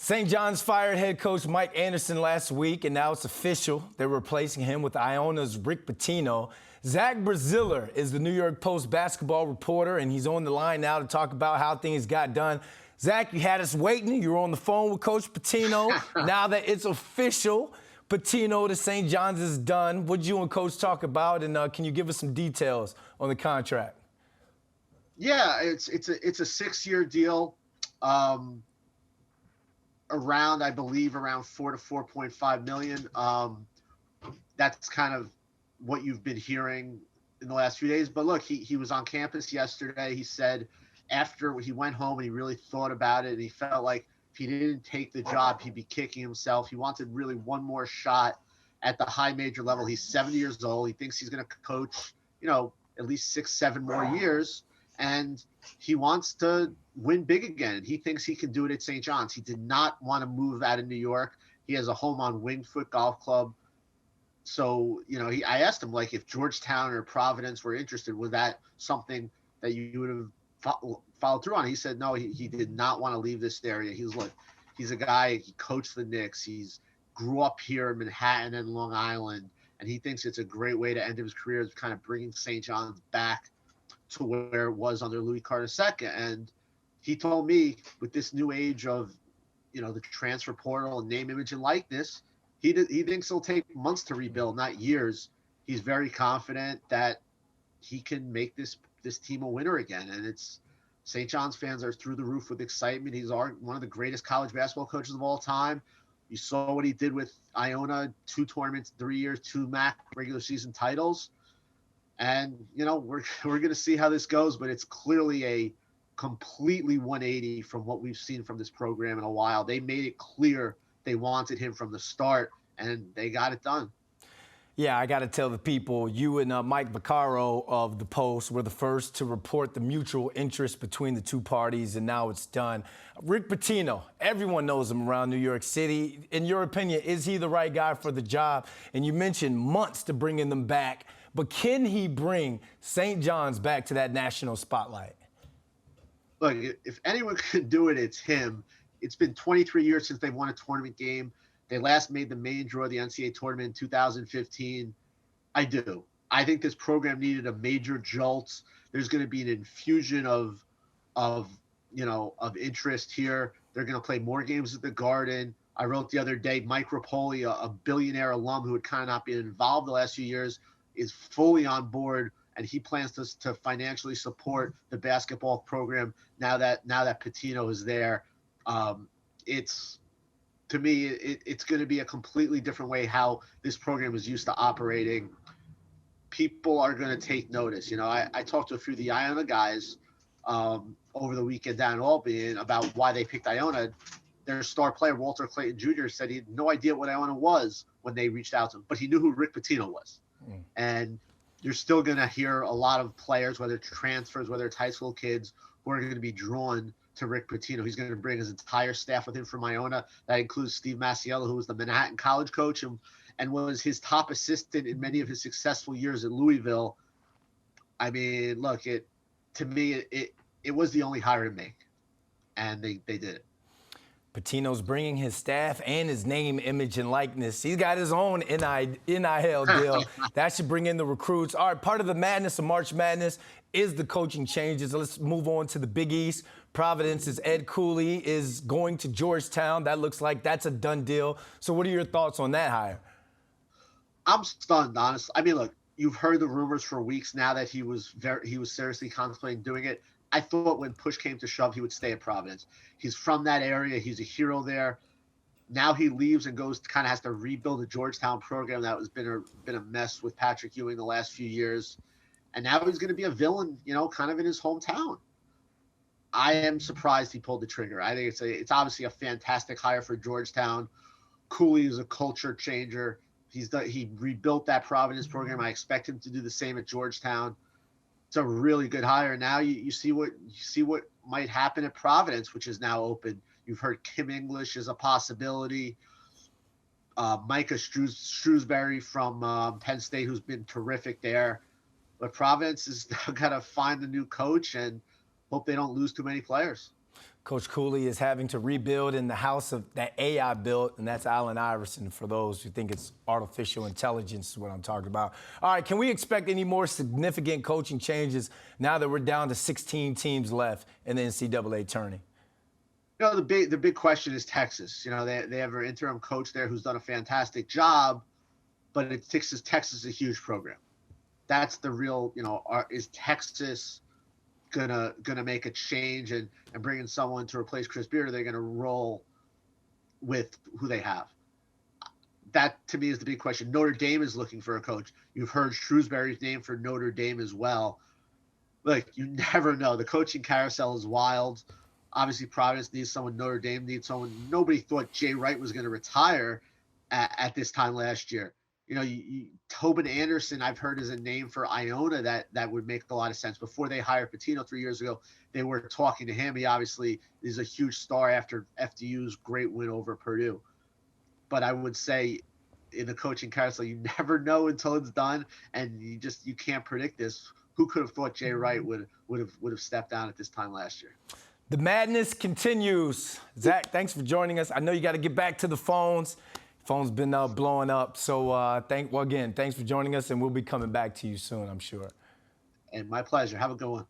St. John's fired head coach Mike Anderson last week, and now it's official. They're replacing him with Iona's Rick Pitino. Zach Braziller is the New York Post basketball reporter, and he's on the line now to talk about how things got done. Zach, you had us waiting. You were on the phone with Coach Pitino. Now that it's official, Pitino to St. John's is done. What did you and Coach talk about, and can you give us some details on the contract? Yeah, it's a 6-year deal. Around, I believe, around $4 to $4.5 million. That's kind of what you've been hearing in the last few days. But look, he was on campus yesterday. He said after he went home and he really thought about it, and he felt like if he didn't take the job, he'd be kicking himself. He wanted really one more shot at the high major level. He's 70 years old. He thinks he's going to coach, at least 6-7 more years. And he wants to win big again. He thinks he can do it at St. John's. He did not want to move out of New York. He has a home on Winged Foot Golf Club. So, I asked him, like, if Georgetown or Providence were interested, was that something that you would have followed through on? He said, no, he did not want to leave this area. He's a guy, he coached the Knicks. He's grew up here in Manhattan and Long Island, and he thinks it's a great way to end his career, is kind of bringing St. John's back to where it was under Louis Carter II. And he told me, with this new age of, the transfer portal and name, image, and likeness, he thinks it'll take months to rebuild, not years. He's very confident that he can make this team a winner again. And it's St. John's fans are through the roof with excitement. He's one of the greatest college basketball coaches of all time. You saw what he did with Iona, 2 tournaments, 3 years, 2 MAC regular season titles. And, we're going to see how this goes, but it's clearly a completely 180 from what we've seen from this program in a while. They made it clear they wanted him from the start, and they got it done. Yeah, I got to tell the people, you and Mike Vaccaro of the Post were the first to report the mutual interest between the two parties, and now it's done. Rick Pitino, everyone knows him around New York City. In your opinion, is he the right guy for the job? And you mentioned months to bringing them back, but can he bring St. John's back to that national spotlight? Look, if anyone can do it, it's him. It's been 23 years since they've won a tournament game. They last made the main draw of the NCAA tournament in 2015. I do. I think this program needed a major jolt. There's going to be an infusion of interest here. They're going to play more games at the Garden. I wrote the other day, Mike Rapoli, a billionaire alum who had kind of not been involved the last few years, is fully on board, and he plans to financially support the basketball program now that Pitino is there. To me, it's going to be a completely different way how this program is used to operating. People are going to take notice. I talked to a few of the Iona guys over the weekend down in Albany about why they picked Iona. Their star player, Walter Clayton Jr., said he had no idea what Iona was when they reached out to him, but he knew who Rick Pitino was. And you're still going to hear a lot of players, whether it's transfers, whether it's high school kids, who are going to be drawn to Rick Pitino. He's going to bring his entire staff with him from Iona. That includes Steve Masiello, who was the Manhattan College coach and was his top assistant in many of his successful years at Louisville. I mean, look, to me, it was the only hire to make, and they did it. Pitino's bringing his staff and his name, image, and likeness. He's got his own NIL deal. That should bring in the recruits. All right, part of the madness of March Madness is the coaching changes. Let's move on to the Big East. Providence's Ed Cooley is going to Georgetown. That looks like that's a done deal. So what are your thoughts on that hire? I'm stunned, honestly. I mean, look, you've heard the rumors for weeks now that he was seriously contemplating doing it. I thought when push came to shove, he would stay at Providence. He's from that area. He's a hero there. Now he leaves and has to rebuild the Georgetown program that has been a mess with Patrick Ewing the last few years. And now he's going to be a villain, kind of in his hometown. I am surprised he pulled the trigger. I think it's obviously a fantastic hire for Georgetown. Cooley is a culture changer. He rebuilt that Providence program. I expect him to do the same at Georgetown. It's a really good hire. Now you see what might happen at Providence, which is now open. You've heard Kim English is a possibility. Micah Shrewsbury from Penn State, who's been terrific there. But Providence is now got to find a new coach and hope they don't lose too many players. Coach Cooley is having to rebuild in the house of that AI built, and that's Allen Iverson for those who think it's artificial intelligence is what I'm talking about. All right, can we expect any more significant coaching changes now that we're down to 16 teams left in the NCAA tourney? You know, the big question is Texas. You know, they have an interim coach there who's done a fantastic job, but Texas is a huge program. That's the real, you know, is Texas gonna make a change and bring in someone to replace Chris Beard? Or they're gonna roll with who they have? That to me is the big question. Notre Dame is looking for a coach. You've heard Shrewsbury's name for Notre Dame as well. Look, you never know. The coaching carousel is wild. Obviously, Providence needs someone. Notre Dame needs someone. Nobody thought Jay Wright was going to retire at this time last year. You know, Tobin Anderson, I've heard, is a name for Iona that would make a lot of sense. Before they hired Pitino 3 years ago, they were talking to him. He obviously is a huge star after FDU's great win over Purdue. But I would say in the coaching carousel, you never know until it's done, and you can't predict this. Who could have thought Jay Wright would have stepped down at this time last year? The madness continues. Zach, thanks for joining us. I know you got to get back to the phones. Phone's been blowing up. So thanks for joining us, and we'll be coming back to you soon, I'm sure. And my pleasure. Have a good one.